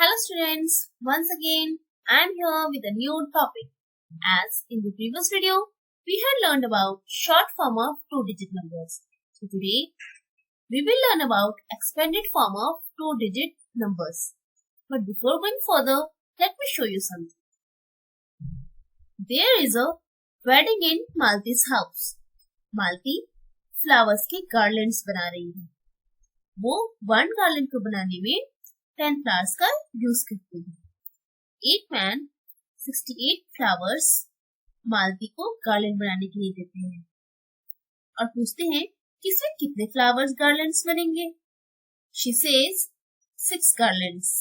Hello students, once again I am here with a new topic. As in the previous video, we had learned about short form of two-digit numbers. So today, we will learn about expanded form of two-digit numbers. But before going further, let me show you something. There is a wedding in Malti's house. Malti flowers के garlands बना रही है. वो one garland को बनाने में 10 flowers का use करते हैं. एक मैन 68 फ्लावर्स मालती को गार्लैंड बनाने के लिए देते हैं और पूछते हैं कि इसमें कितने फ्लावर्स गार्लैंड्स बनेंगे. She says 6 garlands.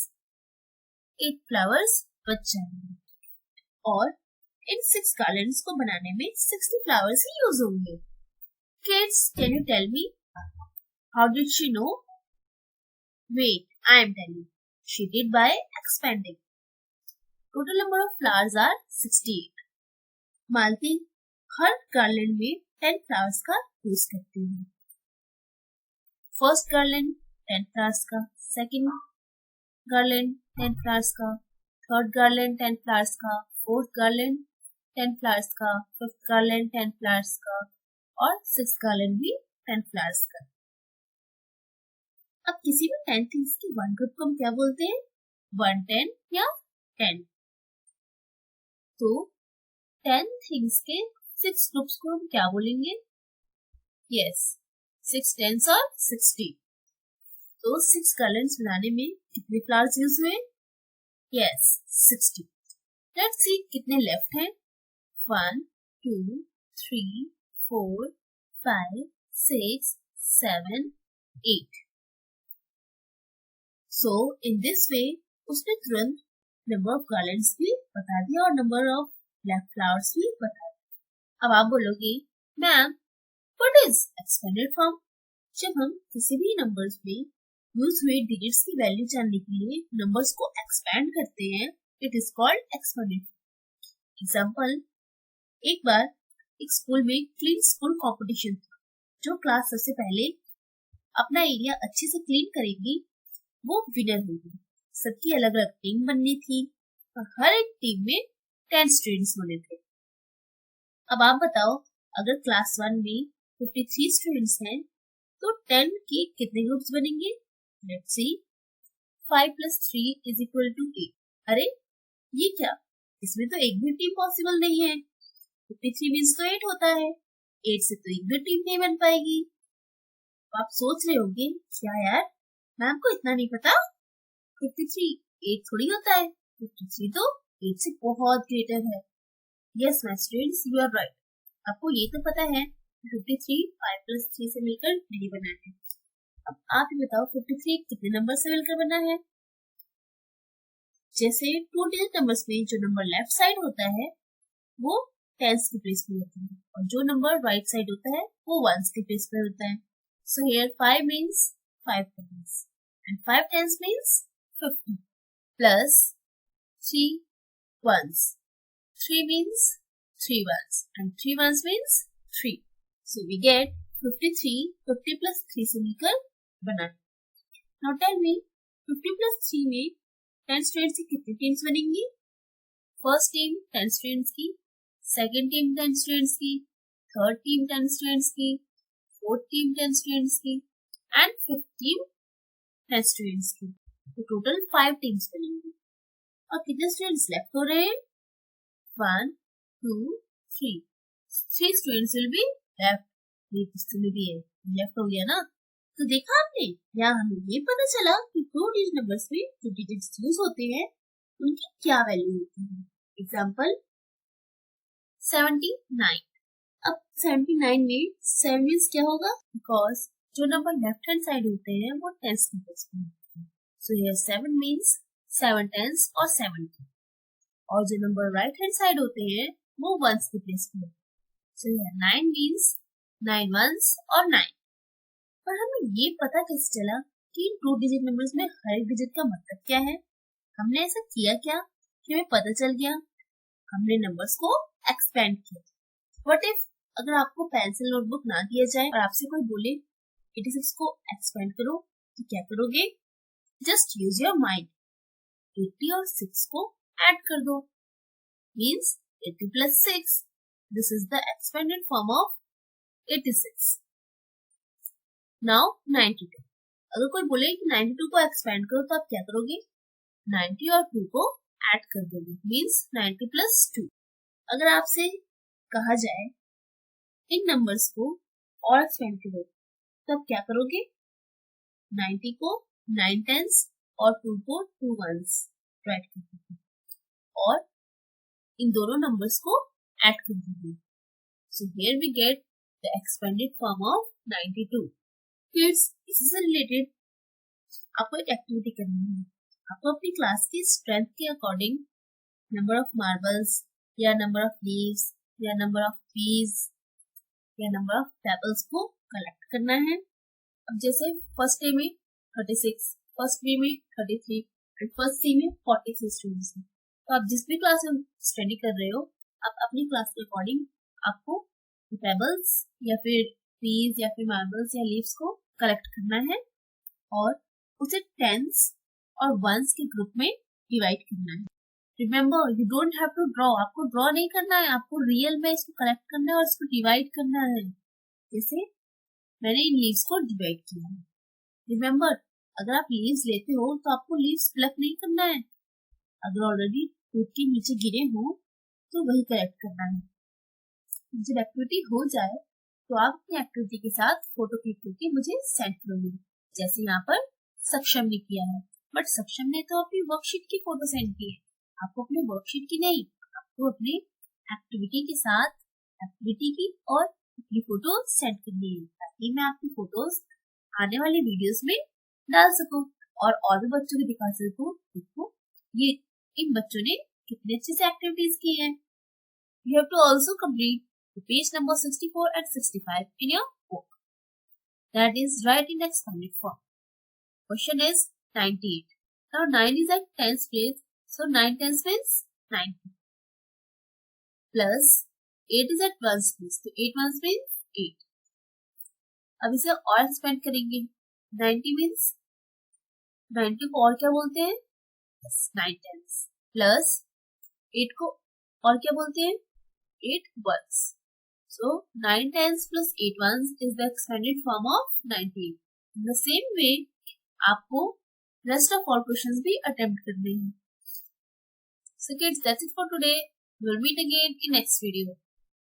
8 फ्लावर्स बच जाएंगे और इन 6 गार्लैंड्स को बनाने में 60 फ्लावर्स ही यूज होंगे. Kids, can you tell me how did she know? Wait, I am telling. She did by expanding. Total number of flowers are 68. Malti हर garland में 10 फ्लावर्स का यूज करती है. फर्स्ट गार्लैंड 10 फ्लावर्स का, सेकंड गार्लैंड 10 फ्लावर्स का, third garland 10 flowers का, fourth garland 10 flowers का, fifth garland 10 flowers का और सिक्स्थ गार्लैंड भी 10 फ्लावर्स का. अब किसी भी 10 थिंग्स की वन ग्रुप को हम क्या बोलते हैं? 1 10 या 10. तो 10 थिंग्स के 6 ग्रुप्स को हम क्या बोलेंगे? यस, 6 10s और 60. तो 6 गार्लैंड्स बनाने में कितने फ्लावर्स यूज हुए? यस, 60. लेट्स सी कितने लेफ्ट हैं. 1 2 3 4 5 6 7 8. So in this way उसने तुरंत नंबर ऑफ गार्लैंड्स भी बता दिया और नंबर ऑफ लेफ्ट फ्लावर्स भी बता दिया. अब आप बोलोगे ma'am what is expanded form? जब हम किसी भी नंबर्स में यूज हुए डिजिट्स की वैल्यू जानने के लिए नंबर्स को एक्सपेंड करते हैं, it is called expanded. Example, एक बार एक स्कूल में क्लीन स्कूल कंपटीशन था. जो क्लास सबसे पहले अपना एरिया अच्छे से क्लीन करेगी वो विनर होगी. सबकी अलग अलग टीम बननी थी और हर एक टीम में 10 स्टूडेंट्स होने थे. अब आप बताओ, अगर क्लास 1 में 53 स्टूडेंट्स हैं तो 10 के कितने ग्रुप्स बनेंगे? Let's see. 5 + 3 = 8. अरे ये क्या, इसमें तो एक भी टीम पॉसिबल नहीं है. 53 मीन्स तो 8 होता है. 8 से तो एक भी टीम नहीं बन पाएगी. आप सोच रहे होंगे क्या यार, मैम को इतना नहीं पता? 53 8 थोड़ी होता है. 53 तो 8 से बहुत ग्रेटर है. Yes my students, you are right. आपको ये तो पता है 53 5 + 3 से मिलकर नहीं बना है. अब आप ही बताओ 53 कितने नंबर से मिलकर बना है? जैसे 2 डिजिट नंबर्स में जो नंबर लेफ्ट साइड होता है वो टेंस के प्लेस पे होता है और जो नंबर राइट साइड होता है वो वंस के प्लेस पे होता है. So here 5 means 5 tens and 5 tens means 50 plus 3 ones. 3 means 3 ones and 3 ones means 3. So we get 53. 50 plus 3 से मिलकर बना. Now tell me 50 plus 3 में 10 students की कितनी टीम्स बनेंगी? फर्स्ट टीम 10 students की, सेकेंड टीम 10 students की, थर्ड टीम 10 students की, फोर्थ टीम 10 students की एंड फिफ्थ टीम 10 स्टूडेंट्स की. तो टोटल 5 टीम्स बनेंगी. और कितने स्टूडेंट्स लेफ्ट हो रहे हैं? 1 2 3. 3 स्टूडेंट्स विल बी लेफ्ट. ये पुस्तक में भी है, लेफ्ट हो गया ना. तो देखा आपने, यहाँ हमें ये पता चला कि 2 डिजिट नंबर्स में जो डिजिट्स यूज होते हैं उनकी क्या वैल्यू होती है. एग्जाम्पल 79. अब 79 में 7 मीन्स क्या होगा? बिकॉज जो नंबर लेफ्ट हैंड साइड होते हैं वो टेंस के प्लेस पे होते हैं. सो हियर 7 मीन्स 7 tens और 70. और जो नंबर राइट हैंड साइड होते हैं वो वंस के प्लेस पे होते हैं. सो हियर 9 मीन्स 9 ones और 9. पर हमें ये पता कैसे चला कि इन 2 डिजिट नंबर्स में हर एक डिजिट का मतलब क्या है? हमने ऐसा किया क्या कि हमें पता चल गया? हमने नंबर्स को एक्सपेंड किया. व्हाट इफ अगर आपको पेंसिल नोटबुक ना दिया जाए और आपसे कोई बोले 86 को एक्सपेंड करो, तो क्या करोगे? Just use your mind. 80 और 6 को ऐड कर दो, means 80 plus 6. This is the expanded form of 86. Now 92. अगर कोई बोले कि 92 को एक्सपेंड करो तो आप क्या करोगे? 90 और 2 को ऐड कर दोगे, मीन्स 90 plus 2. अगर आपसे कहा जाए इन नंबर्स को और एक्सपेंड करो तो आप क्या करोगे? 90 को 9 tens और 2 को 2 ones ऐड कर दोगे और इन दोनों नंबर्स को ऐड कर दोगे. So here we get the expanded form of 92. Kids, इससे रिलेटेड आपको एक एक्टिविटी करनी है. आपको अपनी क्लास की स्ट्रेंथ के अकॉर्डिंग नंबर ऑफ मार्बल्स या नंबर ऑफ लीव्स या नंबर ऑफ पीस या नंबर ऑफ पेबल्स को कलेक्ट करना है. अब जैसे फर्स्ट डे में 36, फर्स्ट बी में 33 एंड फर्स्ट सी में 46 स्टूडेंट्स हैं. तो आप जिस भी क्लास में स्टडी कर रहे हो, आप अपनी क्लास के अकॉर्डिंग आपको पेबल्स या फिर पीस या फिर मार्बल्स या लीव्स को कलेक्ट करना है और उसे टेंस और वंस के ग्रुप में डिवाइड करना है. Remember, you don't have to draw. आपको ड्रॉ नहीं करना है, आपको रियल में इसको कलेक्ट करना है और इसको डिवाइड करना है. जैसे मैंने इन लीव्स को डिवाइड किया है. रिमेम्बर, अगर आप लीव्स लेते हो तो आपको लीव्स प्लक नहीं करना है. अगर ऑलरेडी टूट के नीचे गिरे हो तो वही कलेक्ट करना है. जब एक्टिविटी हो जाए तो आप अपनी एक्टिविटी के साथ फोटो क्लिक करके मुझे सेंड करोगे, जैसे यहाँ पर सक्षम ने किया है. बट सक्षम ने तो अपनी वर्कशीट की फोटो सेंड की है, आपको अपने वर्कशीट की नहीं, आपको अपनी एक्टिविटी के साथ एक्टिविटी की और अपनी फोटो सेंड करनी है, ताकि मैं आपकी फोटोज आने वाली वीडियोस में डाल सकूं और भी बच्चों को दिखा सकूं. देखो ये इन बच्चों ने कितने अच्छे से एक्टिविटीज की हैं. You have to also complete the page number 64 and 65 in your book. That is, write in expanded form. Question is 98. Now 9 is at tens place, so 9 tens means 90. Plus 8 is at ones place, so 8 ones means 8. अब इसे और expand करेंगे. 90 means 90 को और क्या बोलते हैं? 9 tens. Plus 8 को और क्या बोलते हैं? 8 ones. So 9 tens plus 8 ones is the expanded form of 98. In the same way, आपको rest of all questions भी attempt करने हैं. So kids, that's it for today. We will meet again in next video.